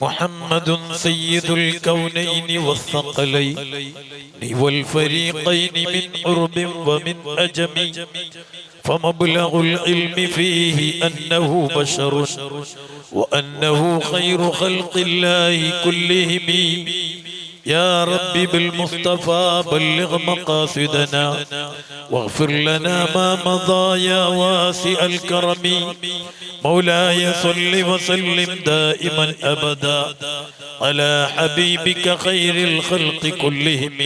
محمد سيد الكونين والثقلين والفريقين من عرب ومن أجم فمبلغ العلم فيه أنه بشر وأنه خير خلق الله كلهم يا رب بالمصطفى بلغ مقاصدنا واغفر لنا ما مضى يا واسع الكرم مولاي صل وسلم دائما أبدا على حبيبك خير الخلق كلهم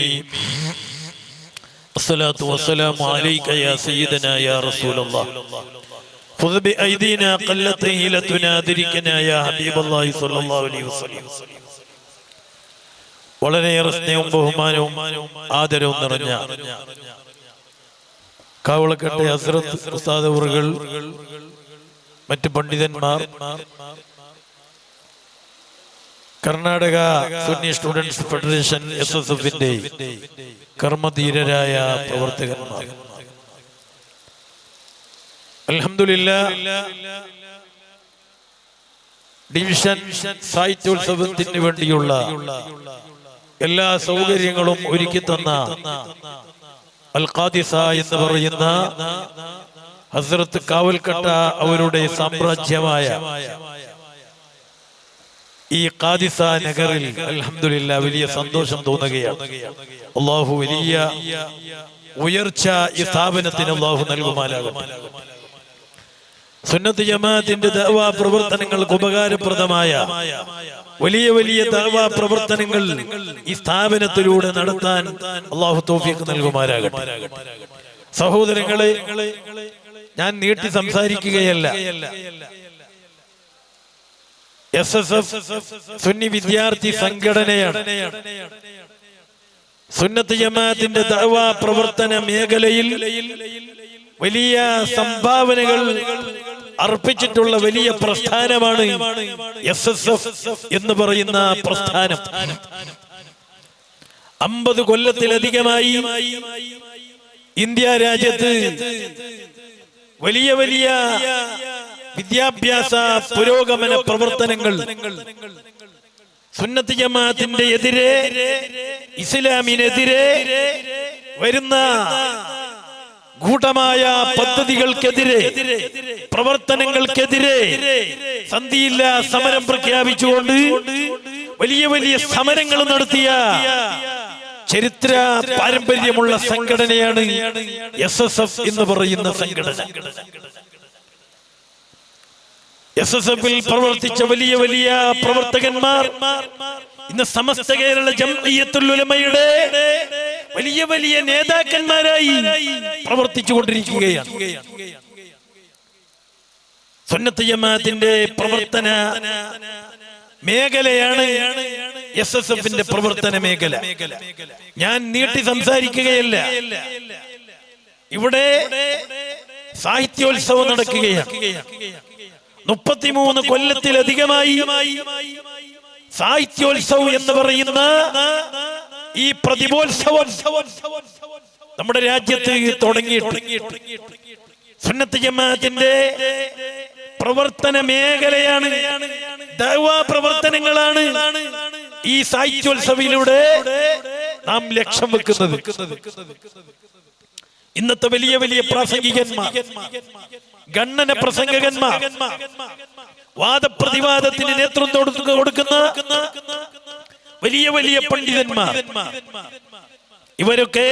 الصلاة والسلام عليك يا سيدنا يا رسول الله خذ بأيدينا قلت هيلتنا أدركنا يا حبيب الله صلى الله عليه وسلم വളരെയേറെ സ്നേഹവും ബഹുമാനവും ആദരവും നിറഞ്ഞ കാവളക്കട്ടെ ഹസ്രത്ത് ഉസ്താദ് അവറുകൾ, മറ്റ് പണ്ഡിതന്മാർ, കർണാടക സുന്നി സ്റ്റുഡൻസ് ഫെഡറേഷൻ SSFന്റെ കർമ്മധീരരായ പ്രവർത്തകന്മാർ, അൽഹംദുലില്ലാഹ് ഡിവിഷൻ സാഹിത്യോത്സവത്തിന് വേണ്ടിയുള്ള എല്ലാ സൗകര്യങ്ങളും ഒരുക്കി തന്ന അൽ ഖാദിസ എന്ന് പറയുന്ന ഹസ്രത്ത് കാവൽക്കട്ട അവരുടെ സാമ്രാജ്യമായ ഈ ഖാദിസ നഗറിൽ അൽഹംദുലില്ലാഹ് വലിയ സന്തോഷം തോന്നുകയാണ്. അല്ലാഹു വലിയ ഉയർച്ച ഈ സ്ഥാപനത്തിന് അല്ലാഹു നൽകുമാറാകട്ടെ. സുന്നത്ത് ജമാഅത്തിന്റെ ദഅവാ പ്രവർത്തനങ്ങൾക്ക് ഉപകാരപ്രദമായ വലിയ വലിയ ദഅവാ പ്രവർത്തനങ്ങൾ ഈ സ്ഥാപനത്തിലൂടെ നടത്താൻ അല്ലാഹു തൗഫീഖ് നൽകുമാറാകട്ടെ. സഹോദരങ്ങളെ, ഞാൻ നീട്ടി സംസാരിക്കുകയല്ല. SSF സുന്നി വിദ്യാർത്ഥി സംഘടനയാണ്. സുന്നത്ത് ജമാഅത്തിന്റെ ദഅവാ പ്രവർത്തന മേഖലയിൽ വലിയ സംഭാവനകൾ അർപ്പിച്ചിട്ടുള്ള വലിയ പ്രസ്ഥാനമാണ് SSF എന്ന് പറയുന്ന പ്രസ്ഥാനം. 50 കൊല്ലത്തിലധികമായി ഇന്ത്യ രാജ്യത്ത് വലിയ വലിയ വിദ്യാഭ്യാസ പുരോഗമന പ്രവർത്തനങ്ങൾ സുന്നത്ത് ജമാഅത്തിന്റെ എതിരെ, ഇസ്ലാമിനെതിരെ വരുന്ന ഗൂഢമായ പദ്ധതികൾക്കെതിരെ, പ്രവർത്തനങ്ങൾക്കെതിരെ സന്ധിയില്ലാ സമരം പ്രഖ്യാപിച്ചുകൊണ്ട് വലിയ വലിയ സമരങ്ങൾ നടത്തിയ ചരിത്ര പാരമ്പര്യമുള്ള സംഘടനയാണ് SSF എന്ന് പറയുന്ന സംഘടന. SSFിൽ പ്രവർത്തിച്ച വലിയ വലിയ പ്രവർത്തകന്മാർ ഇന്ന് സമസ്ത കേരള ജംഇയ്യത്തുൽ ഉലമയുടെ വലിയ വലിയ നേതാക്കന്മാരായി പ്രവർത്തിച്ചു കൊണ്ടിരിക്കുകയാണ്. സുന്നത്ത് ജമാഅത്തിന്റെ പ്രവർത്തന മേഖലയാണ് SSFന്റെ പ്രവർത്തന മേഖല. ഞാൻ നീട്ടി സംസാരിക്കുകയല്ല. ഇവിടെ സാഹിത്യോത്സവം നടക്കുകയാണ്. 33 കൊല്ലത്തിലധികമായി സാഹിത്യോത്സവം എന്ന് പറയുന്ന ഈ പ്രതിഭോത്സവം നമ്മുടെ രാജ്യത്ത് തുടങ്ങിയിട്ട് സുന്നത്ത് ജമാഅത്തിന്റെ പ്രവർത്തന മേഖലയാണ്, ദഅവാ പ്രവർത്തനങ്ങളാണ് ഈ സാഹിത്യോത്സവിലൂടെ നാം ലക്ഷ്യം വെക്കുന്നത്. ഇന്നത്തെ വലിയ വലിയ പ്രാസംഗികന്മാർ, ഗണ്ണന പ്രസംഗകന്മാർ, വാദപ്രതിവാദത്തിന് നേതൃത്വം കൊടുക്കുന്ന വലിയ വലിയ പണ്ഡിതന്മാർ, ഇവരൊക്കെ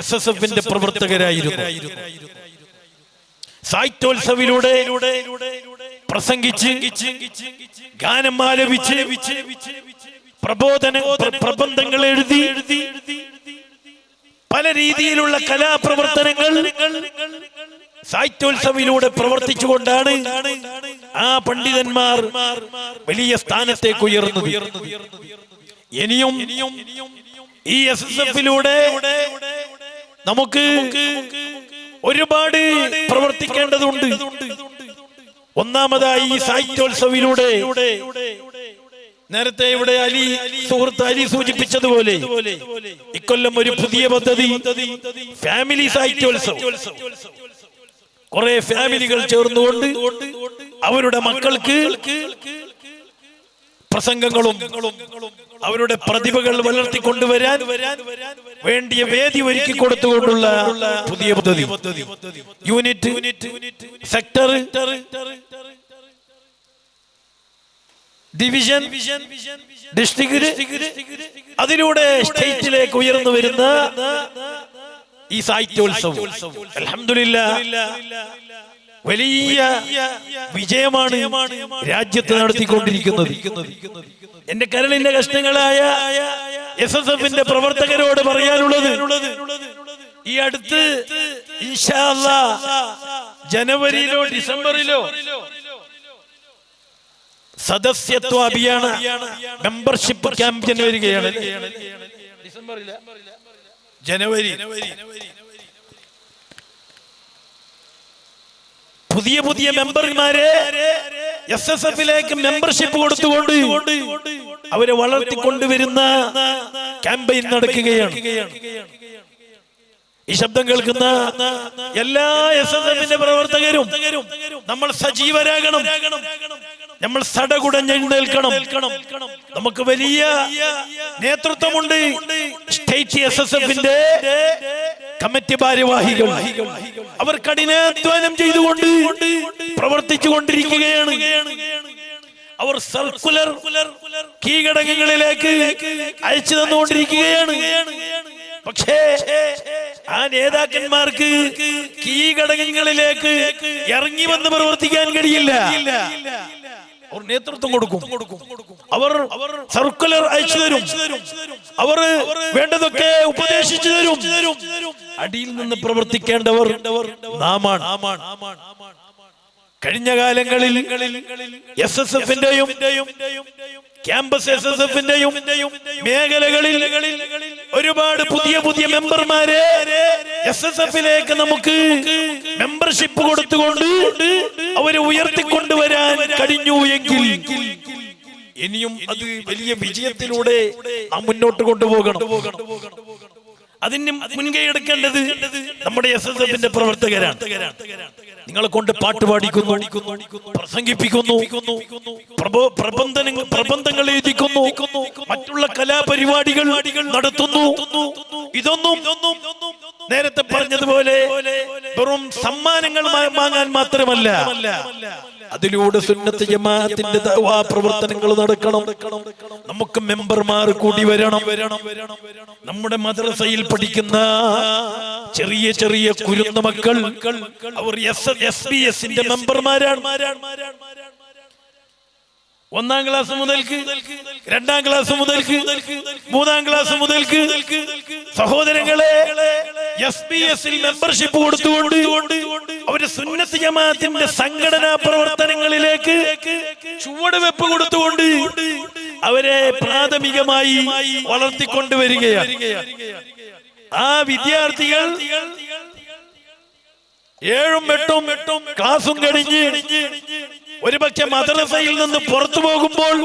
SSFന്റെ പ്രവർത്തകരായിരുന്നു. സാഹിത്യോത്സവിലൂടെ പ്രസംഗിച്ച്, ഗാനം ആലപിച്ച്, പ്രബന്ധങ്ങൾ എഴുതി, പല രീതിയിലുള്ള കലാപ്രവർത്തനങ്ങൾ സാഹിത്യോത്സവിലൂടെ പ്രവർത്തിച്ചുകൊണ്ടാണ് ആ പണ്ഡിതന്മാർ വലിയ സ്ഥാനത്തേക്ക് ഉയർന്നത്. ഇനിയും ഈ SSFിലൂടെ നമുക്ക് ഒരുപാട് പ്രവർത്തിക്കേണ്ടതുണ്ട്. ഒന്നാമതായി ഈ സാഹിത്യോത്സവിലൂടെ നേരത്തെ ഇവിടെ സുഹൃത്ത് അലി സൂചിപ്പിച്ചതുപോലെ ഇക്കൊല്ലം ഒരു പുതിയ പദ്ധതി ഫാമിലി സാഹിത്യോത്സവം. കുറെ ഫാമിലികൾ ചേർന്നുകൊണ്ട് അവരുടെ മക്കൾക്ക് പ്രസംഗങ്ങളും അവരുടെ പ്രതിഭകൾ വളർത്തിക്കൊണ്ടുവരാൻ വേണ്ടിയ വേദി ഒരുക്കി കൊടുത്തുകൊണ്ടുള്ള പുതിയ പദ്ധതി. യൂണിറ്റ്, സെക്ടർ, ഡിവിഷൻ, ഡിസ്ട്രിക്ട്, അതിലൂടെ സ്റ്റേറ്റിലേക്ക് ഉയർന്നു വരുന്ന ഈ സാഹിത്യോത്സവം അൽഹംദുലില്ലാഹ് വലിയ വിജയമാണ് രാജ്യത്ത് നടത്തിക്കൊണ്ടിരിക്കുന്നത്. എന്റെ കരളിന്റെ കഷ്ണങ്ങളായ SSFന്റെ പ്രവർത്തകരോട് പറയാനുള്ളത്, ഈ അടുത്ത് ഇൻഷാ അല്ലാഹ് ജനുവരിയിലോ ഡിസംബറിലോ സദസ്യത്വ അഭിയാന മെമ്പർഷിപ്പ് ക്യാമ്പയിൻ വരികയാണ്. ഡിസംബറില്ല, ജനുവരി. പുതിയ പുതിയ മെമ്പർമാരെ SSFലേക്ക് മെമ്പർഷിപ്പ് കൊടുത്തുകൊണ്ട് അവരെ വളർത്തിക്കൊണ്ടുവരുന്ന ക്യാമ്പയിൻ നടക്കുകയാണ്. ഈ ശബ്ദം കേൾക്കുന്ന എല്ലാ SSFന്റെ പ്രവർത്തകരും നമ്മൾ സജീവരാകണം, നമ്മൾ സടകുടഞ്ഞെഴുന്നേൽക്കണം. നമുക്ക് വലിയ നേതൃത്വമുണ്ട്. സ്റ്റേറ്റ് SSFന്റെ കമ്മിറ്റി ഭാരവാഹികൾ അവർ കഠിനാധ്വാനം ചെയ്തുകൊണ്ട് പ്രവർത്തിച്ചു കൊണ്ടിരിക്കുകയാണ്. അവർ സർക്കുലർ കീഴടങ്ങങ്ങളിലേക്ക് അയച്ചു തന്നുകൊണ്ടിരിക്കുകയാണ്. പക്ഷേ ആ നേതാക്കന്മാർക്ക് കീഴടങ്ങങ്ങളിലേക്ക് ഇറങ്ങി വന്ന് പ്രവർത്തിക്കാൻ കഴിയില്ല. അവർ നേതൃത്വം കൊടുക്കും, അവർ സർക്കുലർ അയച്ചു തരും, അവർ വേണ്ടതൊക്കെ ഉപദേശിച്ചു തരും. അടിയിൽ നിന്ന് പ്രവർത്തിക്കേണ്ടവർ നാമാണ്. കഴിഞ്ഞ കാലങ്ങളിൽ SSFന്റെയും ക്യാമ്പസ് SSFന്റെയും മേഖലകളിൽ ഒരുപാട് പുതിയ പുതിയ മെമ്പർമാരെ SSFലേക്ക് നമുക്ക് മെമ്പർഷിപ്പ് കൊടുത്തുകൊണ്ട് അവരെ ഉയർത്തിക്കൊണ്ടുവരാൻ കഴിഞ്ഞു എങ്കിൽ ഇനിയും അത് വലിയ വിജയത്തിലൂടെ നാം മുന്നോട്ട് കൊണ്ടുപോകണം. അതിന് മുൻകൈ എടുക്കേണ്ടത് നമ്മുടെ SSFന്റെ പ്രവർത്തകരാണ്. നിങ്ങളെ കൊണ്ട് പാട്ട് പാടിക്കുന്നു, പ്രസംഗിപ്പിക്കുന്നു, പ്രബന്ധങ്ങൾ എഴുതിക്കുന്നു, മറ്റുള്ള കലാപരിപാടികൾ നടത്തുന്നു. ഇതൊന്നും നേരത്തെ പറഞ്ഞതുപോലെ വെറും സമ്മാനങ്ങൾ വാങ്ങാൻ മാത്രമല്ല, അതിലൂടെ സുന്നത്ത് ജമാഅത്തിന്റെ ദഅവാ പ്രവർത്തനങ്ങൾ നടക്കണം. നമുക്ക് മെമ്പർമാർ കൂടി വരണം. നമ്മുടെ മദ്രസയിൽ പഠിക്കുന്ന ചെറിയ ചെറിയ കുരുന്ന മക്കൾ അവർ SBS-ന്റെ മെമ്പർമാരാണ്. 1ാം ക്ലാസ് മുതൽക്ക് 2ാം ക്ലാസ് മുതൽക്ക് 3ാം ക്ലാസ് മുതൽക്ക് സഹോദരങ്ങളെ SBS-ൽ മെമ്പർഷിപ്പ് കൊടുത്തുകൊണ്ട് അവര് സുന്നത്ത് ജമാഅത്തിന്റെ സംഘടനാ പ്രവർത്തനങ്ങളിലേക്ക് ചുവടുവെപ്പ് കൊടുത്തുകൊണ്ട് അവരെ പ്രാഥമികമായി വളർത്തിക്കൊണ്ടുവരികയാണ്. ആ വിദ്യാർത്ഥികൾ 7ഉം 8ഉം ക്ലാസും കഴിഞ്ഞ് ഒരുപക്ഷെ മദ്രസയിൽ നിന്ന് പുറത്തു പോകുമ്പോൾ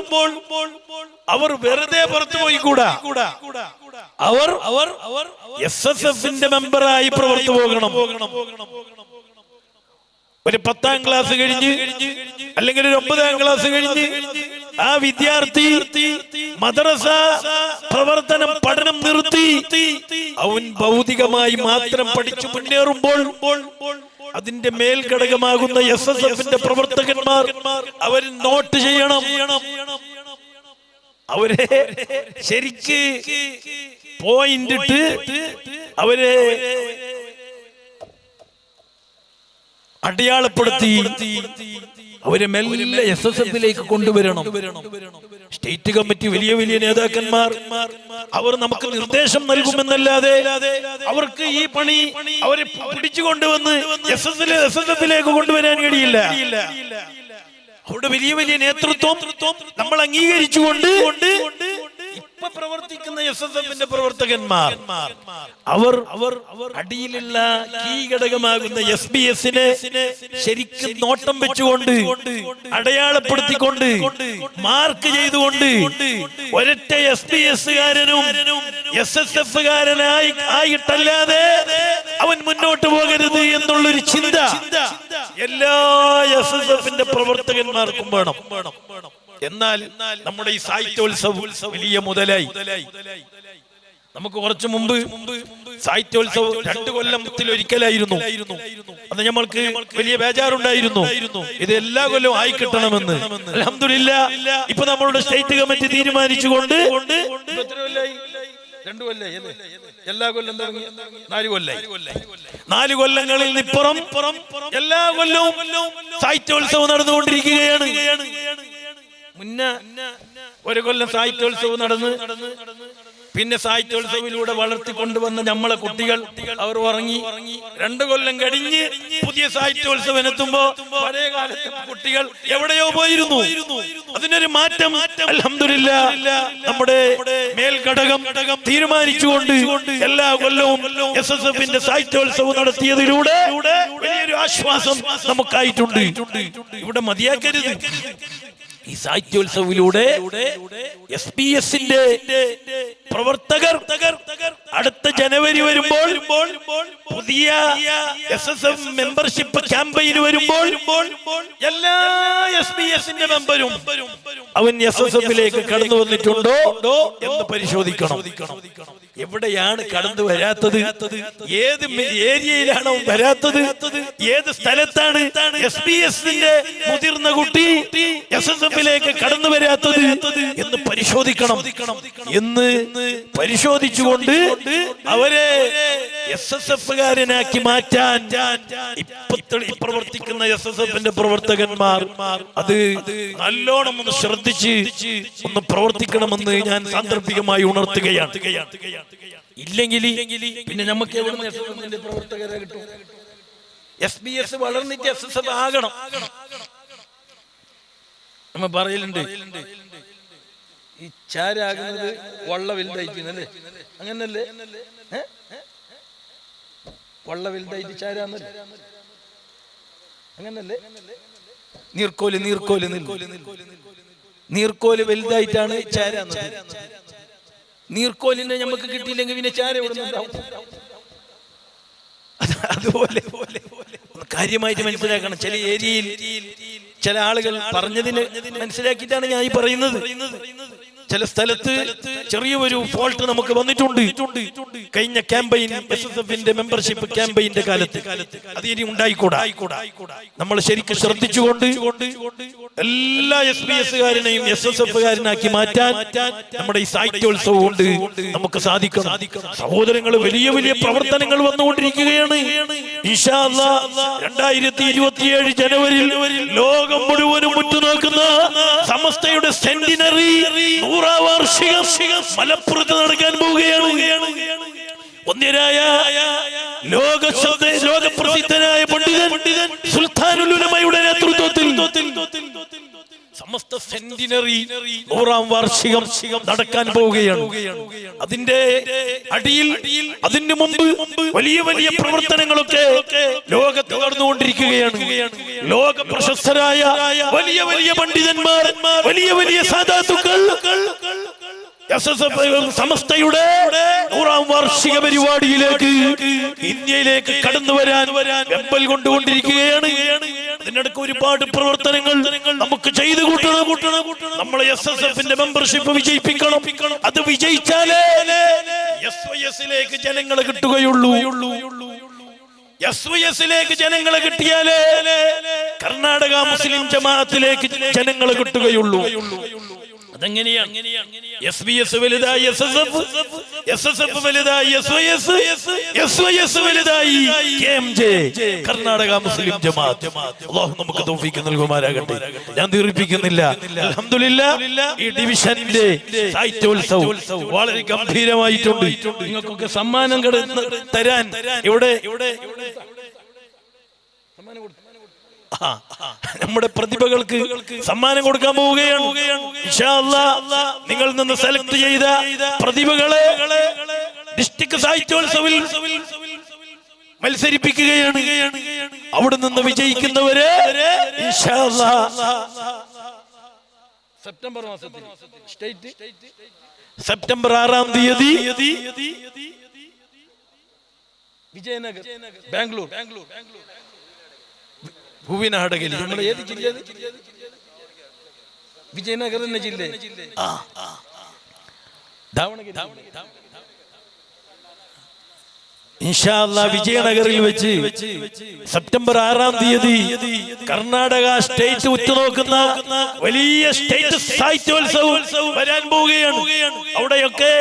അവർ വെറുതെ പുറത്തു പോയിക്കൂടാ. അവർ SSFന്റെ മെമ്പറായി പുറത്തു പോകണം. ഒരു 10ാം ക്ലാസ് കഴിഞ്ഞ് അല്ലെങ്കിൽ ഒരു 9ാം ക്ലാസ് കഴിഞ്ഞ് ആ വിദ്യാർത്ഥി മദ്രസ പ്രവർത്തനം പഠനം നിർത്തി അവൻ ഭൗതികമായി മാത്രം പഠിച്ചു മുന്നേറുമ്പോൾ അതിന്റെ മേൽഘടകമാകുന്ന SSFന്റെ പ്രവർത്തകന്മാർ അവർ നോട്ട് ചെയ്യണം. അവരെ ശരിക്ക് പോയിന്റ് ഇട്ട് അവരെ അടയാളപ്പെടുത്തി അവരെ മെല്ലെ SSFലേക്ക് കൊണ്ടുവരണം. സ്റ്റേറ്റ് കമ്മിറ്റി വലിയ വലിയ നേതാക്കന്മാർ അവർ നമുക്ക് നിർദ്ദേശം നൽകുമെന്നല്ലാതെ അവർക്ക് ഈ പണി അവരെ പിടിച്ചു കൊണ്ടുവന്ന് SSFലേക്ക് കൊണ്ടുവരാൻ കഴിയില്ല. അവരുടെ വലിയ വലിയ നേതൃത്വം നമ്മൾ അംഗീകരിച്ചുകൊണ്ട് ഇപ്പൊ പ്രവർത്തിക്കുന്ന SSFന്റെ പ്രവർത്തകന്മാർ അവർ അടിയിലുള്ള കീഘടകമാകുന്ന SBS-നെ ശരിക്കും നോട്ടം വെച്ചുകൊണ്ട് അടയാളപ്പെടുത്തിക്കൊണ്ട് മാർക്ക് ചെയ്തുകൊണ്ട് ഒരൊറ്റ SBS-കാരനും SSF-കാരനായി ആയിട്ടല്ലാതെ അവൻ മുന്നോട്ട് പോകരുത് എന്നുള്ളൊരു ചിന്ത എല്ലാ SSFന്റെ പ്രവർത്തകന്മാർക്കും വേണം. എന്നാൽ നമ്മുടെ ഈ സാഹിത്യോത്സവം വലിയ മുതലായി. നമുക്ക് കുറച്ചു മുമ്പ് സാഹിത്യോത്സവം 2 കൊല്ലത്തിൽ ഒരിക്കലായിരുന്നു. അത് നമ്മൾക്ക് വലിയ ബേജാറുണ്ടായിരുന്നു, ഇത് എല്ലാ കൊല്ലവും ആയി കിട്ടണമെന്ന്. അൽഹംദുലില്ലാഹ് ഇപ്പൊ നമ്മളുടെ സ്റ്റേറ്റ് കമ്മിറ്റി തീരുമാനിച്ചുകൊണ്ട് 2 കൊല്ലായി, എല്ലാ കൊല്ലം തുടങ്ങി 4 കൊല്ലായി. 4 കൊല്ലങ്ങളിൽ നിപ്പുറം എല്ലാ കൊല്ലവും സാഹിത്യോത്സവം നടന്നുകൊണ്ടിരിക്കുകയാണ്. മുന്നേ 1 കൊല്ലം സാഹിത്യോത്സവം നടന്ന് പിന്നെ സാഹിത്യോത്സവത്തിലൂടെ വളർത്തിക്കൊണ്ടുവന്ന നമ്മളെ കുട്ടികൾ അവർ ഉറങ്ങി. 2 കൊല്ലം കഴിഞ്ഞ് പുതിയ സാഹിത്യോത്സവം എത്തുമ്പോ പഴയ കാലത്തെ കുട്ടികൾ എവിടെയോ പോയിരുന്നു. അതിനൊരു മാറ്റം അൽഹംദുലില്ലാഹ് നമ്മുടെ മേൽഘടകം തീരുമാനിച്ചുകൊണ്ട് എല്ലാ കൊല്ലവും SSFന്റെ സാഹിത്യോത്സവം നടത്തിയതിലൂടെ വലിയൊരു ആശ്വാസം നമുക്കായിട്ടുണ്ട്. ഇവിടെ മതിയാക്കരുത്. ഈ സാഹിത്യോത്സവത്തിലൂടെ SBS-ന്റെ പ്രവർത്തകർ അടുത്ത ജനുവരി വരുമ്പോൾ പുതിയ SSF മെമ്പർഷിപ്പ് ക്യാമ്പയിന് വരുമ്പോൾ എല്ലാ SBS-ന്റെ മെമ്പരും അവൻ SSF-ലേക്ക് കടന്നു വന്നിട്ടുണ്ടോ എന്ന് പരിശോധിക്കണം. എവിടെയാണ് കടന്നു വരാത്തത്, ഏത് ഏരിയയിലാണ് അവൻ വരാത്തത്, ഏത് സ്ഥലത്താണ് SBS-ന്റെ മുതിർന്ന കുട്ടി SSF-ലേക്ക് കടന്നു വരാത്തത് എന്ന് പരിശോധിക്കണം. എന്ന് പരിശോധിച്ചുകൊണ്ട് അവരെ SSF-കാരനാക്കി മാറ്റാൻ പ്രവർത്തിക്കുന്ന SSF-ന്റെ പ്രവർത്തകന്മാർ അത് നല്ലോണം ഒന്ന് ശ്രദ്ധിച്ച് ഒന്ന് പ്രവർത്തിക്കണമെന്ന് ഞാൻ സാന്ദർഭികമായി ഉണർത്തുകയാണ്. ഇല്ലെങ്കിൽ പിന്നെ നമുക്ക് എവിടെ SSF-ന്റെ പ്രവർത്തകരെ കിട്ടും? SBS വളർന്നിട്ട് SSF ആകണം. നമ്മ പറയലുണ്ട് ഈ ചാരാകുന്നത് വള്ള വലുതായിട്ടല്ലേ, അങ്ങനല്ലേ? വള്ള വലുതായിട്ട് ചാരാന്നല്ലേ, അങ്ങനല്ലേ? നീർക്കോല് വലുതായിട്ടാണ് ചാരാന്നത്. നീർക്കോലിനെ നമുക്ക് കിട്ടിയില്ലെങ്കിൽ പിന്നെ ചാര എവിടെ നിന്നുണ്ടാവും? അതുപോലെ കാര്യമായിട്ട് മനസ്സിലാക്കണം. ചില ഏരിയയിൽ ചില ആളുകൾ പറഞ്ഞതിന് മനസ്സിലാക്കിയിട്ടാണ് ഞാൻ ഈ പറയുന്നത്. ചില സ്ഥലത്ത് ചെറിയൊരു ഫോൾട്ട് നമുക്ക് വന്നിട്ടുണ്ട്. കഴിഞ്ഞ ക്യാമ്പയിൻ SSF-ന്റെ മെമ്പർഷിപ്പ് ക്യാമ്പയിന്റെ കാലത്ത് അത് ഇനി ഉണ്ടായിക്കൂടാ. നമ്മൾ ശരിക്കും ശ്രദ്ധിച്ചുകൊണ്ട് എല്ലാ SBS-കാരനെയും SSF-കാരനാക്കി മാറ്റാൻ നമ്മുടെ ഈ സാഹിത്യോത്സവം കൊണ്ട് നമുക്ക് സാധിക്കണം. സഹോദരങ്ങൾ, വലിയ വലിയ പ്രവർത്തനങ്ങൾ വന്നുകൊണ്ടിരിക്കുകയാണ്. ഇൻഷാ അല്ലാഹ് 2027 ജനുവരിയിൽ ലോകം മുഴുവനും ഉറ്റുനോക്കുന്ന സമസ്തയുടെ സെന്റിനറി 100ാം വാർഷികം മലപ്പുറത്ത് നടക്കാൻ പോവുകയാണ്. ഒന്നിരായ ലോകപ്രസിദ്ധനായ പണ്ഡിതൻ സുൽത്താനുൽ ഉലമയുടെ നേതൃത്വത്തിൽ സമസ്ത സെന്റിനറി 100ാം വാർഷികം നടക്കാൻ പോവുകയാണ്. അതിന്റെ അടിയിൽ അതിന് മുമ്പ് വലിയ വലിയ പ്രവർത്തനങ്ങളൊക്കെ ലോകത്ത് നടന്നുകൊണ്ടിരിക്കുകയാണ്. ലോക പ്രശസ്തരായ വലിയ വലിയ പണ്ഡിതന്മാർ, വലിയ വലിയ സാദാത്തുക്കൾ സമസ്തയുടെ 100ാം വാർഷിക പരിപാടിയിലേക്ക് ഇന്ത്യയിലേക്ക് കടന്നു വരാൻ വെമ്പൽ കൊണ്ടുകൊണ്ടിരിക്കുകയാണ്. അതിനിടയ്ക്ക് ഒരുപാട് പ്രവർത്തനങ്ങൾ നമുക്ക് ചെയ്തു കൂട്ടണം. നമ്മളെ SSF-ന്റെ മെമ്പർഷിപ്പ് വിജയിപ്പിക്കണം. അത് വിജയിച്ചാലേ SYS-ലേക്ക് ജനങ്ങളെ കിട്ടുകയുള്ളൂ. SYS-ലേക്ക് ജനങ്ങളെ കിട്ടിയാലേ കർണാടക മുസ്ലിം ജമാഅത്തിലേക്ക് ജനങ്ങളെ കിട്ടുകയുള്ളൂ. അതെങ്ങനെയാണ്? SBS വലുതായി SSF വലുതായി SYS വലുതായി KMJ കർണാടക മുസ്ലിം ജമാഅത്ത്. അല്ലാഹു നമുക്ക് തൗഫീഖ് നൽകുമാറാകട്ടെ. ഞാൻ ദീർഘിപ്പിക്കുന്നില്ല. അൽഹംദുലില്ലാഹ് ഈ ഡിവിഷന്റെ സാഹിത്യോത്സവം വളരെ ഗംഭീരമായിട്ടുണ്ട്. നിങ്ങൾക്കൊക്കെ സമ്മാനം തരാൻ ഇവിടെ നമ്മുടെ പ്രതിഭകൾക്ക് സമ്മാനം കൊടുക്കാൻ പോവുകയാണ്. ഇൻഷാ അല്ലാഹ് നിങ്ങൾ നിന്ന് സെലക്ട് ചെയ്ത പ്രതിഭകളെ ഡിസ്ട്രിക്ട് സാഹിത്യോത്സവിൽ മത്സരിപ്പിക്കുകയാണ്. അവിടെ നിന്ന് വിജയിക്കുന്നവരെ ഇൻഷാ അല്ലാഹ് സെപ്റ്റംബർ മാസത്തിൽ സെപ്റ്റംബർ 6-ാം തീയതി വിജയനഗർ ബാംഗ്ലൂർ ഹൂവിനഹടകയിൽ. നമ്മൾ ഏത് ജില്ലയാണ്? വിജയനഗരം ജില്ല ദാവണഗിരി ഇൻഷാ അല്ലാഹ് വിജയനഗറിൽ വെച്ച് സെപ്റ്റംബർ 6-ാം തീയതി കർണാടക സ്റ്റേറ്റ് ഉറ്റുനോക്കുന്ന വലിയ സ്റ്റേറ്റ് സാഹിത്യോത്സവം വരാൻ പോവുകയാണ്. അവിടെയൊക്കെ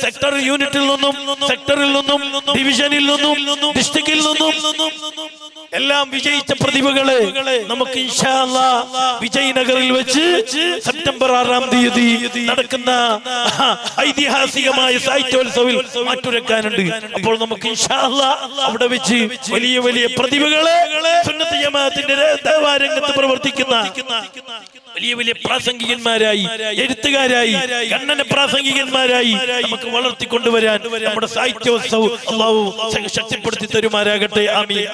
സെക്ടർ യൂണിറ്റിൽ നിന്നും സെക്ടറിൽ നിന്നും ഡിവിഷനിൽ നിന്നും ഡിസ്ട്രിക്റ്റിൽ നിന്നും എല്ലാം വിജയിച്ച പ്രതിഭകളെ നമുക്ക് ഇൻഷാ അല്ലാഹ് വിജയനഗറിൽ വെച്ച് സെപ്റ്റംബർ 6-ാം തീയതി നടക്കുന്ന ഐതിഹാസികമായ സാഹിത്യോത്സവിൽ മാറ്റുരക്കാനുണ്ട്. അപ്പോൾ നമുക്ക് ഇൻഷാ അല്ലാഹ് അവിടെ വെച്ച് വലിയ വലിയ പ്രതിഭകളെ സുന്നത്ത് ജമാഅത്തിന്റെ രംഗത്ത് പ്രവർത്തിക്കുന്ന വലിയ വലിയ പ്രാസംഗികന്മാരായി, എഴുത്തുകാരായി, കണ്ണന പ്രാസംഗികന്മാരായി നമുക്ക് വളർത്തിക്കൊണ്ടുവരാൻ നമ്മുടെ സാഹിത്യോത്സവം അല്ലാഹു ശക്തിപ്പെടുത്തി തരുമാറാകട്ടെ. ആമീൻ.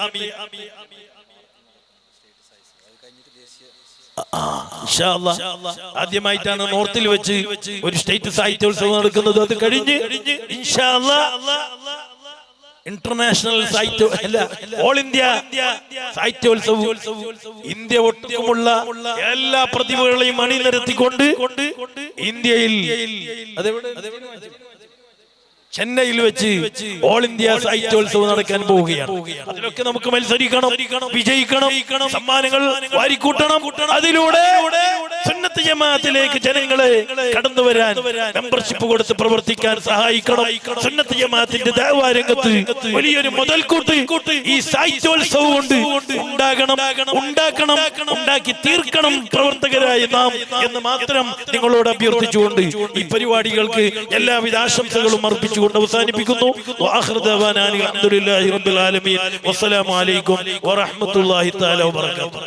ആദ്യമായിട്ടാണ് നോർത്തിൽ വെച്ച് ഒരു സ്റ്റേറ്റ് സാഹിത്യോത്സവം നടക്കുന്നത്. അത് കഴിഞ്ഞ് ഇൻഷാ അല്ലാഹ് ഇന്റർനാഷണൽ സാഹിത്യ ഓൾ ഇന്ത്യ സാഹിത്യോത്സവം ഇന്ത്യ ഒട്ടുമുള്ള എല്ലാ പ്രതിഭകളെയും അണിനിരത്തിക്കൊണ്ട് ഇന്ത്യയിൽ ചെന്നൈയിൽ വെച്ച് ഓൾ ഇന്ത്യ സാഹിത്യോത്സവം നടക്കാൻ പോവുകയാണ്. അതിലൊക്കെ നമുക്ക് മത്സരിക്കണം, വിജയിക്കണം, സമ്മാനങ്ങൾ വാരിക്കൂട്ടണം. അതിലൂടെ സുന്നത്ത് ജമാഅത്തിലേക്ക് ജനങ്ങളെ കടന്നു വരാൻ മെമ്പർഷിപ്പ് കൊടുത്ത് പ്രവർത്തിക്കാൻ സഹായിക്കണം. സുന്നത്ത് ജമാഅത്തിന്റെ ദഅ്വാ രംഗത്ത് വലിയൊരു മുതൽക്കൂട്ട് ഈ സാഹിത്യോത്സവം കൊണ്ട് ഉണ്ടാക്കി തീർക്കണം പ്രവർത്തകരായ നാം എന്ന് മാത്രം നിങ്ങളോട് അഭ്യർത്ഥിച്ചുകൊണ്ട് ഈ പരിപാടികൾക്ക് എല്ലാവിധ ആശംസകളും അർപ്പിച്ചു അവസാനിപ്പിക്കുന്നു. അൽഹംദുലില്ലാഹി റബ്ബിൽ ആലമീൻ. വസ്സലാമു അലൈക്കും വറഹ്മത്തുള്ളാഹി തആല വബറകാതുഹു.